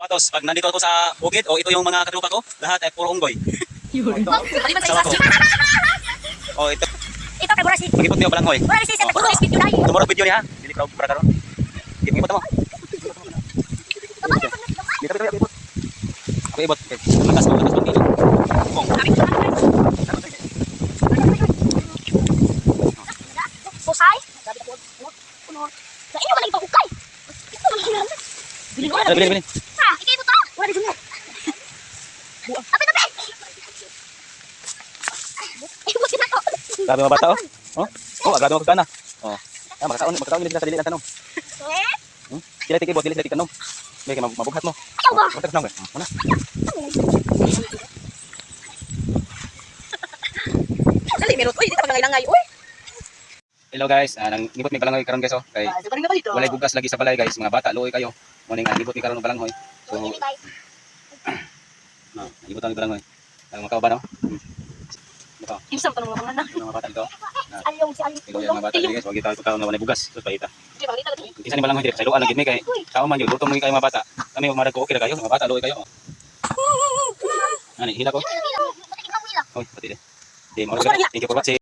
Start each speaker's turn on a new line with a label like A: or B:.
A: Patos, pag nandito ako sa bukid, o ito yung mga katropa ko, lahat ay puro unggoy.
B: Kasama ko.
A: O ito,
B: Ito kay Burasi.
A: magipot niyo balangoy.
B: Burasi sa pag-release video dahil.
A: Tumurog video niya ha. Dili proud para karon. Gipot mo. Dito ibot. Ako ibot. Lakas mo dito. Bong.
B: Pusay. Puno. Sa inyo man ang ipahukay. Bili ko.
A: Bili.
B: Ha, ikay mo to. Wala di sunod. Apit. Ibot na to.
A: Grabe mga bata oh. Oh, grabe mga kagana. Oh. Ah, makataon nila sa dili ang tanong. Sila tikibot, sila tikanong. May mabuhat mo.
B: Ayaw ba?
A: Kontak nang. Una.
B: Dali meron. Uy, dito pa nangay-nangay. Uy.
A: Hello guys, nangibot mi balangoy karon guys oh. Kay walay bugas lagi sa balay guys, mga bata luoy kayo. Mo ning nangibot mi karon og balangoy. So, nangibot mi balangoy. Ang mga kauban oh. Ito.
B: Imsam pa nung mga
A: Mga bata dito.
B: Alyong si Alyong.
A: Ilo yung mga bata dito guys, wag kita pagkaon nga walay bugas. So paita.
B: Di ba dito?
A: Isa ni balangoy dito, sa luan lagi mi kay tao man yun, luto mo kayo mga bata. Kami mga ko okay ra kayo, mga bata luoy kayo. Ani hila ko. Oy, pati de. Di mo. Thank you for watching.